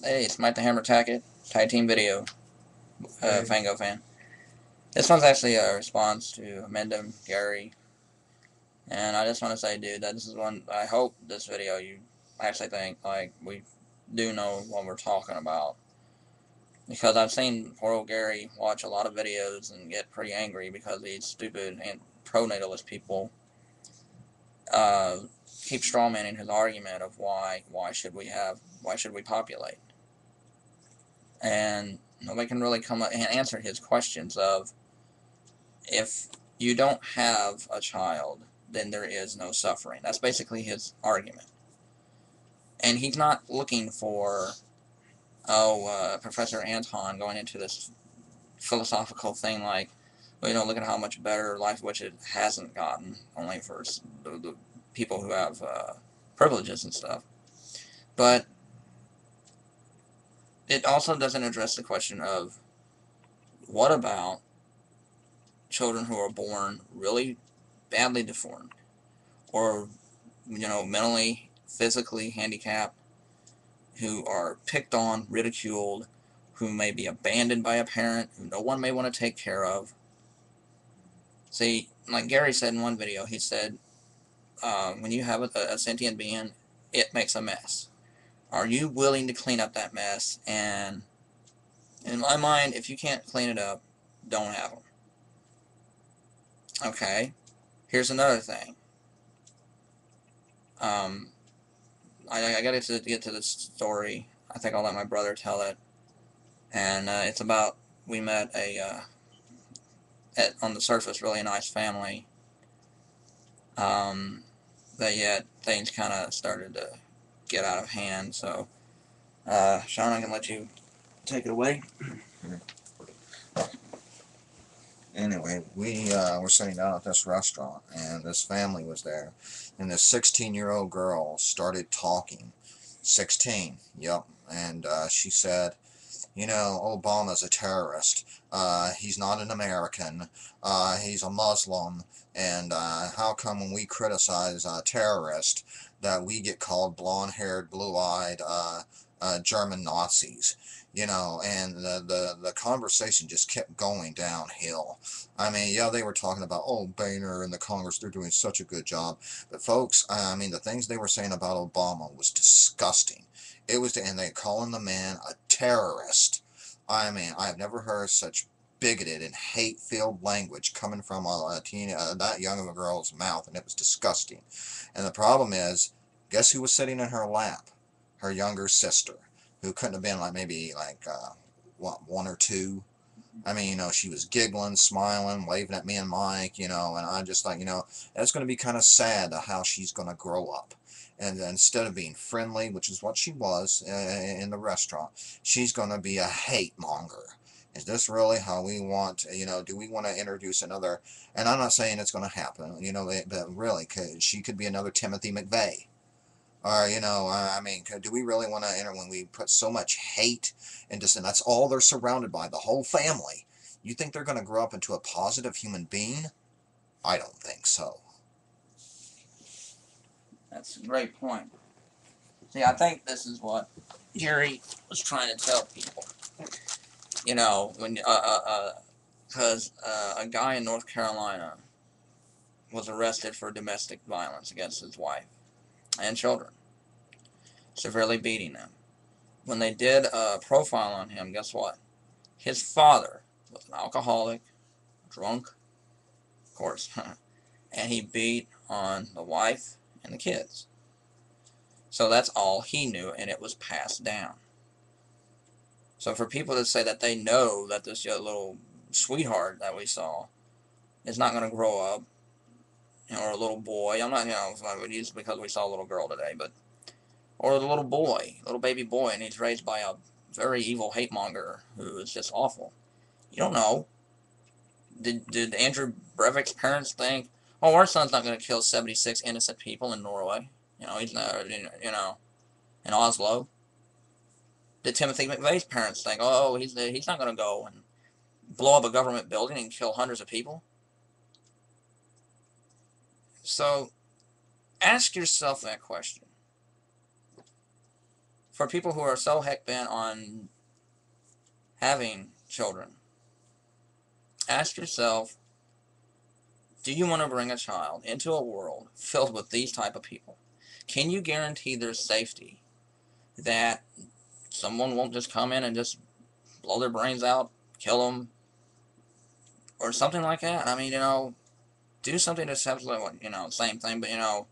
Hey, Smite the Hammer Tacket, Tag Team Video, Hey, Fango fan. This one's actually a response to Inmendham, Gary, and I just want to say, dude, that this is one. I hope this video you actually think like we do know what we're talking about, because I've seen poor old Gary watch a lot of videos and get pretty angry because these stupid and pro-natalist people uh, keep strawmanning his argument of why should we populate, and nobody can really come up and answer his questions of, if you don't have a child, then there is no suffering. That's basically his argument. And he's not looking for, Professor Anton going into this philosophical thing like, well, look at how much better life, which it hasn't gotten, only for the people who have privileges and stuff. But it also doesn't address the question of, what about children who are born really badly deformed, or mentally, physically handicapped, who are picked on, ridiculed, who may be abandoned by a parent, who no one may want to take care of. See, like Gary said in one video, he said, when you have a sentient being, it makes a mess. Are you willing to clean up that mess? And in my mind, if you can't clean it up, don't have them. Okay, here's another thing. Um, I got to get to this story. I think I'll let my brother tell it. And it's about, we met on the surface, really nice family, um, but yet things kind of started to get out of hand. So, Sean, I can let you take it away. anyway, we were sitting down at this restaurant, and this family was there, and this 16-year-old girl started talking. 16, yep, and she said, Obama's a terrorist. He's not an American. He's a Muslim. And how come when we criticize terrorists that we get called blonde-haired, blue-eyed German Nazis? And the conversation just kept going downhill. I mean, yeah, they were talking about, oh, Boehner and the Congress, they're doing such a good job. But folks, I mean, the things they were saying about Obama was disgusting. It was, and they calling the man a terrorist. I mean, I've never heard such bigoted and hate-filled language coming from that young of a girl's mouth, and it was disgusting. And the problem is, guess who was sitting in her lap? Her younger sister, who couldn't have been like maybe like what, one or two. I mean, she was giggling, smiling, waving at me and Mike, and I just like, that's going to be kind of sad how she's going to grow up. And instead of being friendly, which is what she was in the restaurant, she's going to be a hate monger. Is this really how we want, do we want to introduce another, and I'm not saying it's going to happen, but really, she could be another Timothy McVeigh. Or, I mean, do we really want to enter when we put so much hate into, and that's all they're surrounded by, the whole family? You think they're going to grow up into a positive human being? I don't think so. That's a great point. See, I think this is what Gary was trying to tell people. When because a guy in North Carolina was arrested for domestic violence against his wife and children, severely beating them. When they did a profile on him, guess what? His father was an alcoholic, drunk, of course, and he beat on the wife and the kids. So that's all he knew, and it was passed down. So for people to say that they know that this little sweetheart that we saw is not going to grow up, or a little boy, I'm not, I would use because we saw a little girl today, but, or the little boy, little baby boy, and he's raised by a very evil hate monger who is just awful. You don't know. Did Andrew Breivik's parents think, oh, our son's not going to kill 76 innocent people in Norway? He's not, in Oslo. Did Timothy McVeigh's parents think, oh, he's not going to go and blow up a government building and kill hundreds of people? So ask yourself that question. for people who are so heck bent on having children, ask yourself, do you want to bring a child into a world filled with these type of people? Can you guarantee their safety? That someone won't just come in and just blow their brains out, kill them, or something like that? I mean, do something that's absolutely, same thing, but,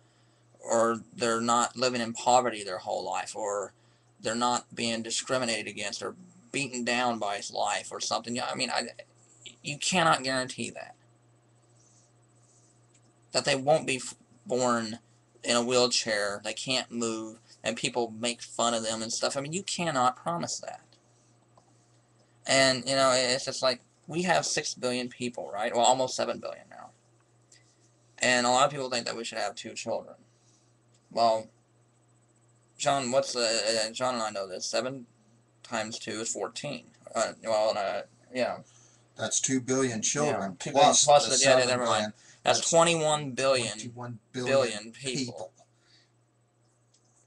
or they're not living in poverty their whole life, or they're not being discriminated against or beaten down by his life or something. I mean, you cannot guarantee that they won't be born in a wheelchair, they can't move, and people make fun of them and stuff. I mean, you cannot promise that. And, it's just like, we have 6 billion people, right? Well, almost 7 billion now. And a lot of people think that we should have 2 children. Well, John, John and I know this, 7 times 2 is 14. Yeah. That's 2 billion children, Yeah, plus plus the yeah, 7 never mind. billion. That's 21 billion, 21 billion people.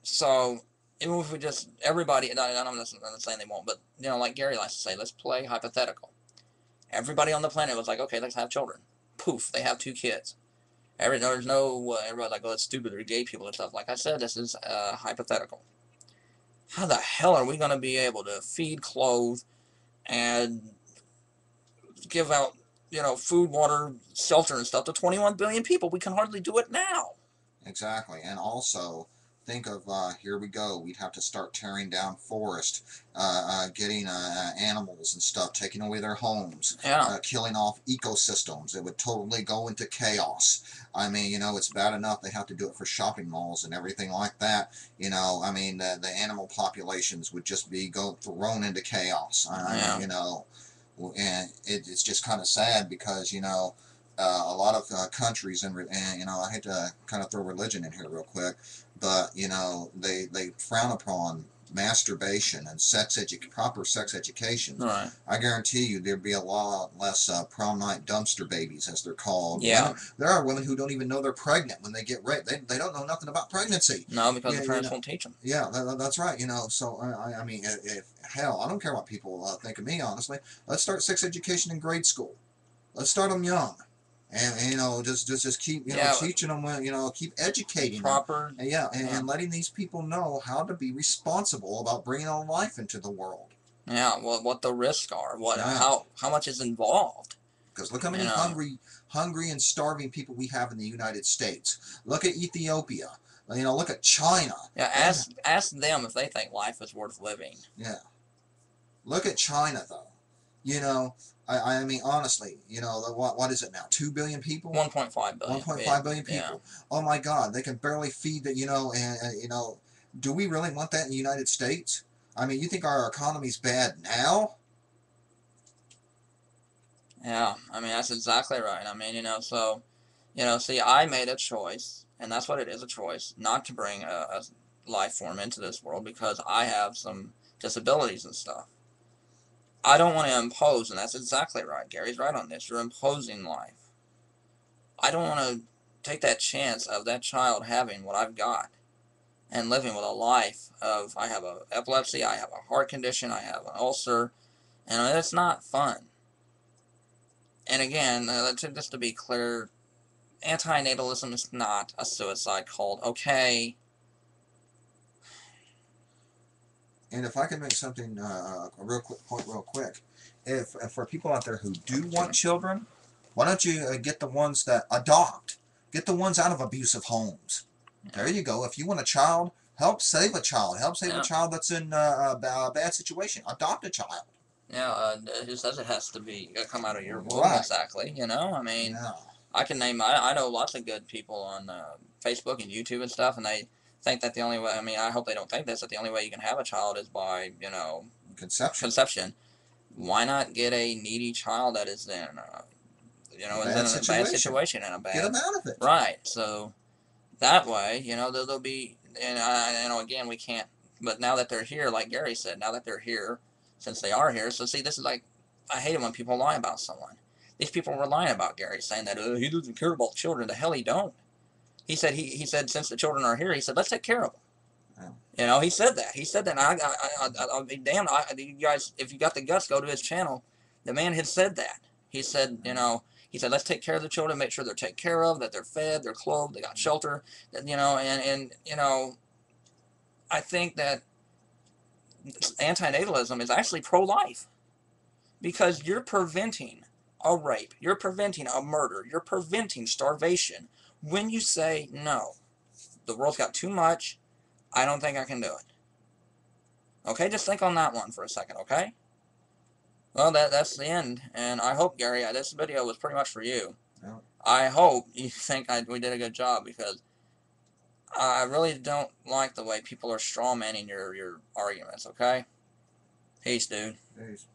So, even if we just, everybody, I'm not saying they won't, but, like Gary likes to say, let's play hypothetical. Everybody on the planet was like, okay, let's have children. Poof, they have 2 kids. There's no, everybody's like, oh, it's stupid, they're gay people and stuff. Like I said, this is hypothetical. How the hell are we going to be able to feed, clothe, and give out, food, water, shelter, and stuff to 21 billion people? We can hardly do it now. Exactly, and also think of here we go. We'd have to start tearing down forest, getting animals and stuff, taking away their homes, Yeah. killing off ecosystems. It would totally go into chaos. I mean, it's bad enough they have to do it for shopping malls and everything like that. I mean, the animal populations would just be thrown into chaos. Yeah. And it's just kind of sad because a lot of countries and I hate to kind of throw religion in here real quick, but they frown upon masturbation and proper sex education. Right. I guarantee you there'd be a lot less prom night dumpster babies, as they're called. Yeah. There are women who don't even know they're pregnant when they get raped. They don't know nothing about pregnancy. No, because the parents won't teach them. Yeah, that's right. So I mean, hell, I don't care what people think of me. Honestly, let's start sex education in grade school. Let's start them young. And just keep teaching them, keep educating proper them. And letting these people know how to be responsible about bringing a life into the world. Yeah, what the risks are, how much is involved. Because look how many hungry and starving people we have in the United States. Look at Ethiopia. Look at China. Yeah, ask them if they think life is worth living. Yeah. Look at China though. I mean, honestly, what is it now? 2 billion people? 1.5 billion. 1.5 billion people. Yeah. Oh my God, they can barely feed the, do we really want that in the United States? I mean, you think our economy's bad now? Yeah, I mean, that's exactly right. I mean, see, I made a choice, and that's what it is, a choice, not to bring a life form into this world because I have some disabilities and stuff. I don't want to impose, and that's exactly right. Gary's right on this. You're imposing life. I don't want to take that chance of that child having what I've got and living with a life of, I have epilepsy, I have a heart condition, I have an ulcer, and it's not fun. And again, just to be clear, antinatalism is not a suicide cult, okay? And if I can make something a real quick, if for people out there who do want children, why don't you get the ones that adopt? Get the ones out of abusive homes. Yeah. There you go. If you want a child, help save a child. Help save a child that's in a bad situation. Adopt a child. Yeah, who says it has to be come out of your womb exactly? I mean, I can name. I know lots of good people on Facebook and YouTube and stuff, and they think that the only way. I mean, I hope they don't think this. That the only way you can have a child is by conception. Why not get a needy child that is in is in a bad situation and a bad. Get them out of it. Right. So that way, they'll be. And again, we can't. But now that they're here, like Gary said, now that they're here. Since they are here, so see, this is like, I hate it when people lie about someone. These people were lying about Gary, saying that he doesn't care about children. The hell he don't. He said since the children are here, he said let's take care of them. Yeah. You know, he said that. He said that. And I'll be damned. You guys, if you got the guts, go to his channel. The man had said that. He said, you know, he said, let's take care of the children, make sure they're taken care of, that they're fed, they're clothed, they got shelter. That, you know, and you know, I think that antinatalism is actually pro-life because you're preventing a rape, you're preventing a murder, you're preventing starvation when you say no. The world's got too much. I don't think I can do it. Okay, just think on that one for a second, okay? Well, that's the end, and I hope, Gary, this video was pretty much for you. Yeah. I hope you think we did a good job, because I really don't like the way people are strawmanning your arguments, okay? Peace, dude. Peace.